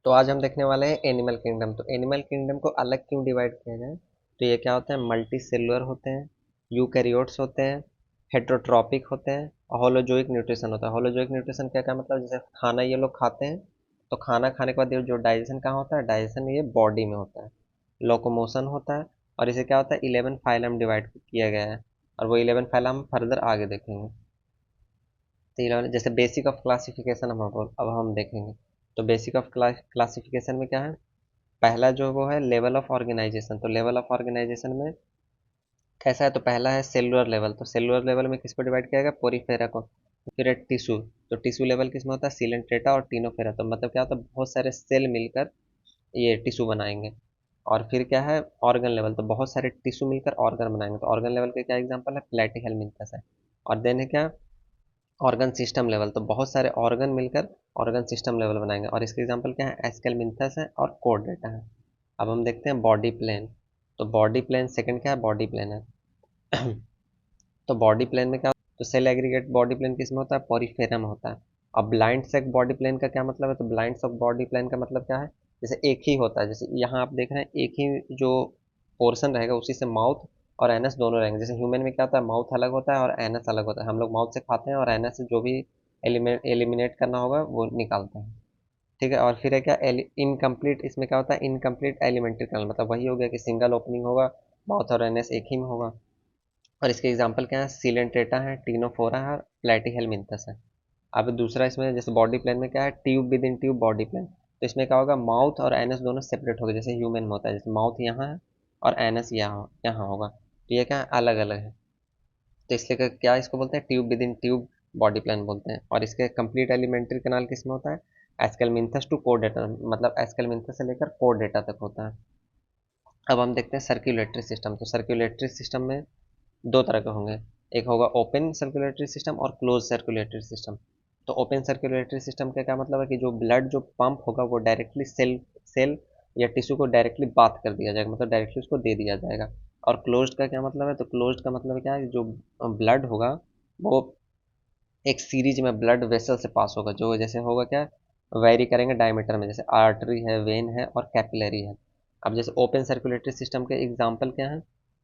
तो आज हम देखने वाले हैं एनिमल किंगडम। तो एनिमल किंगडम को अलग क्यों डिवाइड किया जाए, तो ये क्या होता है, मल्टी सेलुलर होते हैं, यूकैरियोट्स होते हैं, हेट्रोट्रॉपिक होते हैं और होलोजोइक न्यूट्रिशन होता है। होलोजोइक न्यूट्रिशन क्या क्या मतलब, जैसे खाना ये लोग खाते हैं तो खाना खाने के बाद ये जो डाइजेशन कहाँ होता है, डाइजेशन ये बॉडी में होता है, लोकोमोशन होता है। और इसे क्या होता है, 11 फाइलम डिवाइड किया गया है और वो 11 फाइलम हम फर्दर आगे देखेंगे। तो 11 जैसे बेसिक ऑफ क्लासिफिकेशन अब हम देखेंगे। तो बेसिक ऑफ क्लासिफिकेशन में क्या है, पहला जो वो है लेवल ऑफ ऑर्गेनाइजेशन। तो लेवल ऑफ ऑर्गेनाइजेशन में कैसा है, तो पहला है सेलुलर लेवल। तो सेलुलर लेवल में किसको डिवाइड किया गया, पोरीफेरा को। फिर है टिश्यू। तो टिश्यू लेवल किसमें होता है, सीलेंट्रेटा और टिनोफेरा। तो मतलब क्या होता है, बहुत सारे सेल मिलकर ये टिश्यू बनाएंगे। और फिर क्या है, ऑर्गन लेवल। तो बहुत सारे टिश्यू मिलकर ऑर्गन बनाएंगे। तो ऑर्गन लेवल के क्या एग्जांपल है, प्लेटिहेल्मिन्थस है। और देन है क्या, ऑर्गन सिस्टम लेवल। तो बहुत सारे ऑर्गन मिलकर ऑर्गन सिस्टम लेवल बनाएंगे। और इसके एग्जांपल क्या है, एस्केलमिन्थस है और कोर्डेटा है। अब हम देखते हैं बॉडी प्लेन। तो बॉडी प्लेन सेकंड क्या है, बॉडी प्लेन है। तो बॉडी प्लेन में क्या होता है, तो सेल एग्रीगेट बॉडी प्लेन किसमें होता है, पॉरीफेरा में होता है। अब ब्लाइंड सेक बॉडी प्लेन का क्या मतलब है, तो ब्लाइंड सेक बॉडी प्लेन का मतलब क्या है, जैसे एक ही होता है, जैसे यहाँ आप देख रहे हैं एक ही जो पोर्शन रहेगा उसी से माउथ और एनस दोनों रहेंगे। जैसे ह्यूमन में क्या होता है, माउथ अलग होता है और एनस अलग होता है। हम लोग माउथ से खाते हैं और एनस से जो भी एलिमिनेट करना होगा वो निकालते हैं। ठीक है। और फिर है क्या, इनकम्प्लीट, इसमें क्या होता है, इनकम्प्लीट एलिमेंट्री कनल, मतलब वही हो गया कि सिंगल ओपनिंग होगा, माउथ और एनएस एक ही में होगा। और इसके एग्जांपल क्या है, सीलेंट्रेटा है, टीनोफोरा है और प्लेटिहेल्मिन्थस है। अब दूसरा इसमें जैसे बॉडी प्लेन में क्या है, tube within tube body plane. तो इसमें क्या होगा, माउथ और एनस दोनों सेपरेट हो गए, जैसे ह्यूमन में होता है, जैसे माउथ यहाँ है और एनस यहाँ यहाँ होगा। तो ये क्या है, अलग अलग है। तो इसलिए क्या इसको बोलते हैं, tube within tube body plan बोलते हैं। और इसके कंप्लीट एलिमेंट्री कैनाल किसमें होता है, एस्केलमिन्थस टू कोर्डेटा, मतलब एस्केलमिन्थस से लेकर कोर्डेटा तक होता है। अब हम देखते हैं सर्कुलेटरी सिस्टम। तो सर्कुलेटरी सिस्टम में दो तरह के होंगे, एक होगा ओपन सर्कुलेटरी सिस्टम और क्लोज सर्कुलेटरी सिस्टम। तो ओपन सर्कुलेटरी सिस्टम का क्या मतलब है कि जो ब्लड जो पंप होगा वो डायरेक्टली सेल सेल या टिश्यू को डायरेक्टली बात कर दिया जाएगा, मतलब डायरेक्टली उसको दे दिया जाएगा। और क्लोज्ड का क्या मतलब है, तो क्लोज्ड का मतलब क्या है, जो ब्लड होगा वो एक सीरीज में ब्लड वेसल से पास होगा, जो जैसे होगा क्या, वेरी करेंगे डायमीटर में, जैसे आर्टरी है, वेन है और कैपिलरी है। अब जैसे ओपन सर्कुलेटरी सिस्टम के एग्जांपल क्या है,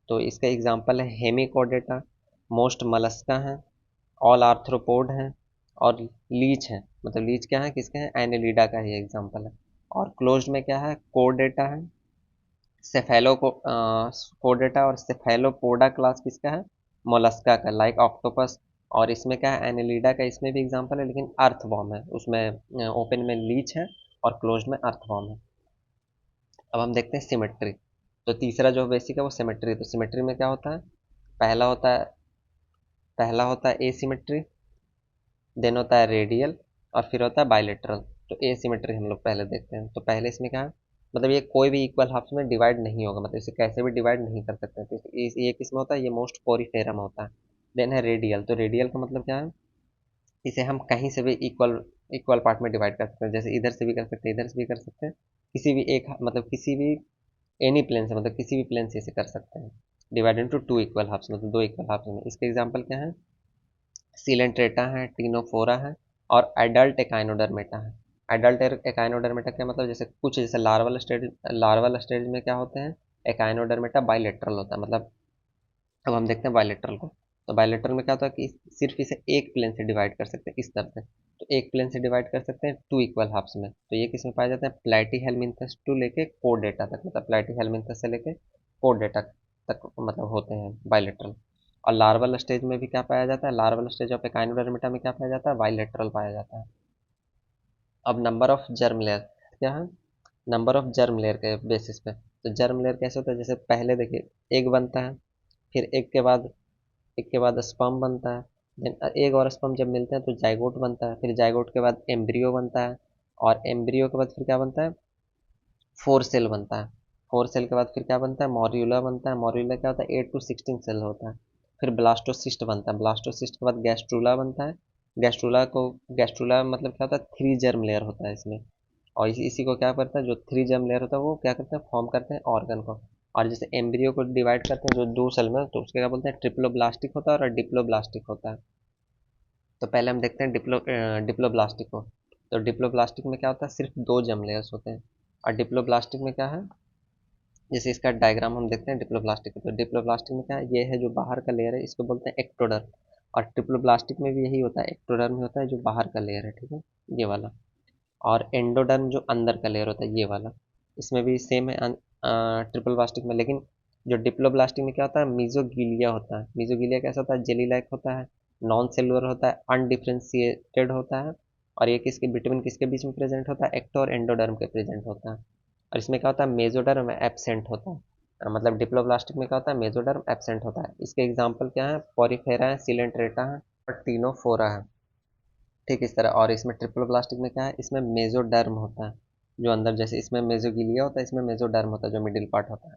तो इसका एग्जांपल है हेमिकोडेटा, मोस्ट मलस्का है, ऑल आर्थ्रोपोड है और लीच है। मतलब लीच क्या है, किसके हैं, एनेलिडा का ही एग्जांपल है। और क्लोज्ड में क्या है, कोडेटा है, सेफेलो को कोडेटा और सेफेलोपोडा क्लास किसका है, मोलस्का का, लाइक ऑक्टोपस। और इसमें क्या है, एनेलिडा का इसमें भी एग्जांपल है, लेकिन अर्थवॉर्म है उसमें, ओपन में लीच है और क्लोज में अर्थवॉर्म है। अब हम देखते हैं सिमेट्री। तो तीसरा जो बेसिक है वो सिमेट्री। तो सिमेट्री में क्या होता है, पहला होता है पहला होता है एसिमेट्री, देन होता है रेडियल और फिर होता है बाइलेटरल। तो एसिमेट्री हम लोग पहले देखते हैं। तो पहले इसमें क्या है, मतलब ये कोई भी इक्वल हाफ्स में डिवाइड नहीं होगा, मतलब इसे कैसे भी डिवाइड नहीं कर सकते हैं। तो ये किसमें होता है, ये मोस्ट पोरीफेरा में होता है। देन है रेडियल। तो रेडियल का मतलब क्या है, इसे हम कहीं से भी इक्वल इक्वल पार्ट में डिवाइड कर सकते हैं, जैसे इधर से भी कर सकते हैं, इधर से भी कर सकते हैं, किसी भी एक, मतलब किसी भी एनी प्लेन से, मतलब किसी भी प्लेन से इसे कर सकते हैं। Divide into two equal halves, मतलब दो इक्वल हाफ्स में। इसके एग्जांपल क्या है, सिलेंट्रेटा है, टीनोफोरा है और एडल्ट एकाइनोडर्मेटा है। एडल्ट एकाइनोडर्मेटा क्या मतलब, जैसे कुछ जैसे लार्वल स्टेज में क्या होते हैं, एकाइनोडर्मेटा बाइलेटरल होता है। मतलब अब हम देखते हैं बायलेटरल को। तो बायलेटरल में क्या होता है कि सिर्फ इसे एक प्लेन से डिवाइड कर सकते हैं इस तरह से। तो एक प्लेन से डिवाइड कर सकते हैं टू इक्वल हाफ्स में। तो ये किस में पाया जाता है, प्लेटी हेलमिंथस टू लेके कोडेटा तक, मतलब प्लेटी हेलमिंथस से लेके कोडेटा तक मतलब होते हैं बायलेटरल। और लार्वल स्टेज में भी क्या पाया जाता है, लार्वल स्टेज ऑफ एकाइनोडर्मेटा में क्या पाया जाता है, बायलेटरल पाया जाता है। अब नंबर ऑफ जर्म लेयर क्या है, नंबर ऑफ जर्म लेयर के बेसिस पे। तो जर्म लेयर कैसे होता है, जैसे पहले देखिए एक बनता है, फिर एक के बाद स्पर्म बनता है, देन एग और स्पर्म जब मिलते हैं तो जाइगोट बनता है, फिर जाइगोट के बाद एम्ब्रियो बनता है, और एम्ब्रियो के बाद फिर क्या बनता है, फोर सेल बनता है। फोर सेल के बाद फिर क्या बनता है, मॉर्यूला बनता है। मॉर्यूला क्या होता है, 8 to 16 सेल होता है। फिर ब्लास्टोसिस्ट बनता है। ब्लास्टोसिस्ट के बाद गैस्ट्रूला बनता है। गैस्ट्रूला मतलब क्या होता है, 3 जर्म लेयर होता है इसमें। और इसी को क्या करता है, जो 3 जर्म लेयर होता है वो क्या करते हैं, फॉर्म करते हैं ऑर्गन को। और जैसे एम्ब्रियो को डिवाइड करते हैं जो 2 सेल में, तो उसके क्या बोलते हैं, ट्रिप्लोब्लास्टिक होता है और डिप्लोब्लास्टिक होता है। तो पहले हम देखते हैं डिप्लोब्लास्टिक को। तो डिप्लोब्लास्टिक में क्या होता है, सिर्फ 2 जर्म लेयर्स होते हैं। और डिप्लोब्लास्टिक में क्या है, जैसे इसका डायग्राम हम देखते हैं डिप्लोब्लास्टिक का, तो डिप्लोब्लास्टिक में क्या है, ये है जो बाहर का लेयर है, इसको बोलते हैं एक्टोडर्म। और ट्रिप्लोब्लास्टिक में भी यही होता है, एक्टोडर्म होता है जो बाहर का लेयर है, ठीक है, ये वाला। और एंडोडर्म जो अंदर का लेयर होता है, ये वाला। इसमें भी सेम है ट्रिप्लोब्लास्टिक में, लेकिन जो डिप्लोब्लास्टिक में क्या होता है, मीजोगिलिया होता है। मीजोगिलिया कैसा होता है, जेली लाइक होता है, नॉन सेलुलर होता है, अनडिफ्रेंशिएटेड होता है। और ये किसके बिटवीन किसके बीच में प्रेजेंट होता है, एक्टो और एंडोडर्म के प्रेजेंट होता है। और इसमें क्या होता है, मेजोडर्म एब्सेंट होता है। मतलब डिप्लोब्लास्टिक में क्या होता है, मेजोडर्म एब्सेंट होता है। इसके एग्जाम्पल क्या है, पॉरीफेरा है, सिलेंट्रेटा है और टीनोफोरा है। ठीक इस तरह। और इसमें ट्रिप्लोब्लास्टिक में क्या है, इसमें मेजोडर्म होता है जो अंदर, जैसे इसमें मेजोगिलिया होता है, इसमें मेजोडर्म होता है जो मिडिल पार्ट होता है।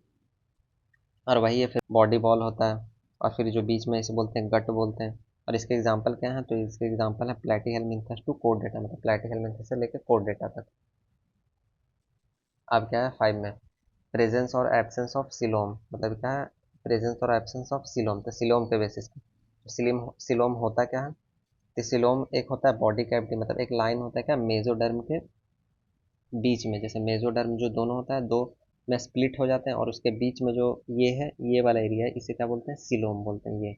और वही है, फिर बॉडी बॉल होता है, और फिर जो बीच में इसे बोलते हैं गट बोलते हैं। और इसके एग्जाम्पल क्या है, तो इसके एग्जाम्पल है प्लेटीहेलमिन्थस टू कोर्डेटा, मतलब प्लेटीहेलमिन्थस से लेकर कोर्डेटा तक। अब क्या है 5 में, प्रेजेंस और एब्सेंस ऑफ सिलोम, मतलब क्या है, प्रेजेंस और एब्सेंस ऑफ सिलोम, तो सिलोम के बेसिस पे। सिलोम सिलोम होता क्या है, तो सिलोम एक होता है बॉडी कैविटी, मतलब एक लाइन होता है क्या, मेजोडर्म के बीच में, जैसे मेजोडर्म जो दोनों होता है, दो में स्प्लिट हो जाते हैं, और उसके बीच में जो ये है, ये वाला एरिया है, इसे क्या बोलते हैं, सिलोम बोलते हैं।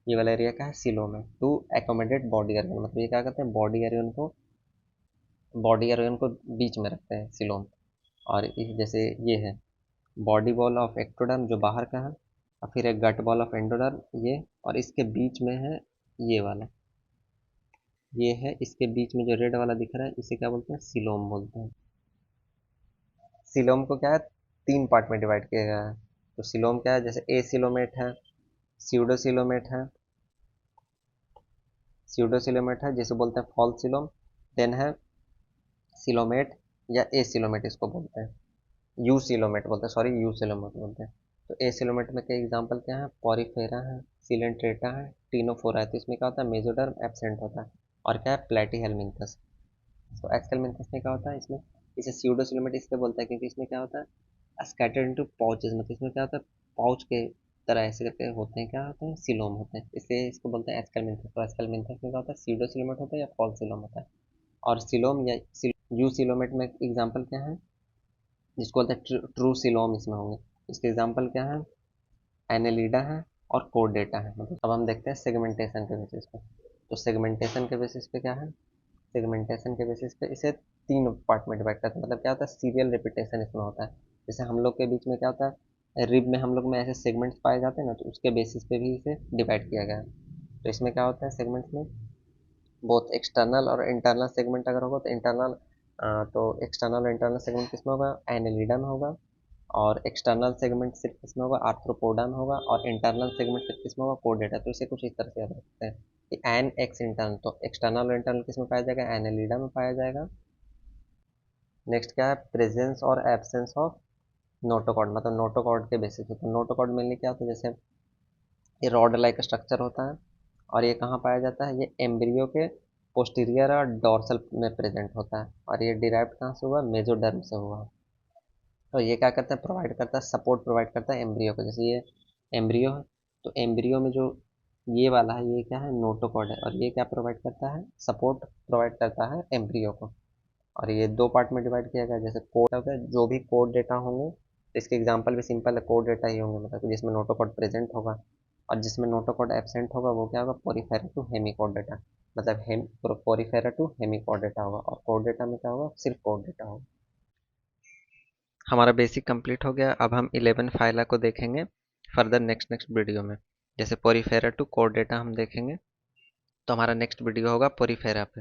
ये वाला एरिया क्या है, सिलोम है। टू एकोमोडेट बॉडी ऑर्गन, मतलब ये क्या करते हैं, बॉडी ऑर्गन को बीच में रखते हैं सिलोम। और जैसे ये है बॉडी बॉल ऑफ एक्टोडर्म जो बाहर का है, और फिर एक गट बॉल ऑफ एंडोडर्म ये, और इसके बीच में है ये वाला, ये है इसके बीच में जो रेड वाला दिख रहा है, इसे क्या बोलते हैं, सिलोम बोलते हैं। सिलोम को क्या है, 3 पार्ट में डिवाइड किया गया है। तो सिलोम क्या है, जैसे ए सिलोमेट है, स्यूडोसिलोमेट है, स्यूडोसिलोमेट है जिसे बोलते हैं फॉल्स सिलोम, देन है सिलोमेट या ए सिलोमेट इसको बोलते हैं, यू सिलोमेट बोलते हैं, सॉरी यू सिलोमेट बोलते हैं। तो ए सिलोमेट में के एग्जांपल क्या है, पॉरीफेरा है, सिलेंट्रेटा है, टीनोफोरा है। तो इसमें क्या होता है, मेजोडर्म एब्सेंट होता है। और क्या है, प्लेटीहेलमिन्थस। तो एक्सकेलमिन्थस में क्या होता है, इसमें इसे स्यूडोसिलोमेट इसलिए बोलता है क्योंकि इसमें क्या होता है, स्कैटर्ड इनटू पाउचेस, मतलब इसमें क्या होता है, पाउच के तरह ऐसे करके होते हैं, क्या होते हैं, सिलोम होते हैं, इसलिए इसको बोलते हैं एस्केलमिन्थस। तो एस्केलमिन्थस में क्या होता है, स्यूडोसिलोमेट होता है या फॉल्स सिलोम होता है। और सिलोम या यू सिलोमेट में एग्जाम्पल क्या है, जिसको बोलते हैं ट्रू सिलोम इसमें होंगे। इसके एग्जाम्पल क्या है, एनेलिडा है और कोर्डेटा है। मतलब अब हम देखते हैं सेगमेंटेशन के बेसिस पे। तो सेगमेंटेशन के बेसिस पे क्या है, सेगमेंटेशन के बेसिस पे इसे 3 पार्ट में डिवाइड करते हैं। मतलब क्या होता है, सीरियल रिपीटेशन इसमें होता है। जैसे हम लोग के बीच में क्या होता है, रिब में हम लोग में ऐसे सेगमेंट्स पाए जाते हैं ना, तो उसके बेसिस पे भी इसे डिवाइड किया गया है। तो इसमें क्या होता है सेगमेंट्स में, बोथ एक्सटर्नल और इंटरनल सेगमेंट अगर होगा, तो इंटरनल, तो एक्सटर्नल और इंटरनल सेगमेंट किसमें होगा, एनेलिडा में होगा। और एक्सटर्नल सेगमेंट सिर्फ किसमें होगा, आर्थ्रोपोडा में होगा। और इंटरनल सेगमेंट सिर्फ किसमें होगा, कोर्डेटा। तो इसे कुछ इस तरह से याद रखते हैं कि एन एक्स इंटरनल, तो एक्सटर्नल और इंटरनल किसमें पाया जाएगा, एनेलिडा में पाया जाएगा। नेक्स्ट क्या है, प्रेजेंस और एब्सेंस ऑफ नोटोकॉर्ड, मतलब नोटोकॉर्ड के बेसिस पे। तो नोटोकॉर्ड मेनली क्या होता है, जैसे ये रॉड लाइक स्ट्रक्चर होता है, और ये कहाँ पाया जाता है, ये एम्ब्रियो के पोस्टीरियर और डॉर्सल में प्रेजेंट होता है। और ये डिराइव्ड कहाँ से हुआ, मेजोडर्म से हुआ। तो ये क्या करता है, प्रोवाइड करता है, सपोर्ट प्रोवाइड करता है एम्ब्रियो को। जैसे ये एम्ब्रियो है, तो एम्ब्रियो में जो ये वाला है, ये क्या है, नोटोकॉर्ड है, और ये क्या प्रोवाइड करता है, सपोर्ट प्रोवाइड करता है एम्ब्रियो को। और ये 2 पार्ट में डिवाइड किया गया है। जैसे कोड होता है, जो भी कोड डेटा होंगे, इसके एग्जांपल भी सिंपल है, कोड डेटा ही होंगे, मतलब जिसमें नोटोकॉड प्रेजेंट होगा। और जिसमें नोटोकॉड एब्सेंट होगा वो क्या होगा, पोरीफेरा टू हेमिकॉड डेटा, मतलब हेम पोरीफेरा टू हेमिकॉड डेटा होगा। और कोड डेटा में क्या होगा, सिर्फ कोड डेटा होगा। हमारा बेसिक कंप्लीट हो गया। अब हम 11 फाइला को देखेंगे फर्दर नेक्स्ट वीडियो में। जैसे पोरीफेरा टू कोड डेटा हम देखेंगे, तो हमारा नेक्स्ट वीडियो होगा पोरीफेरा पे।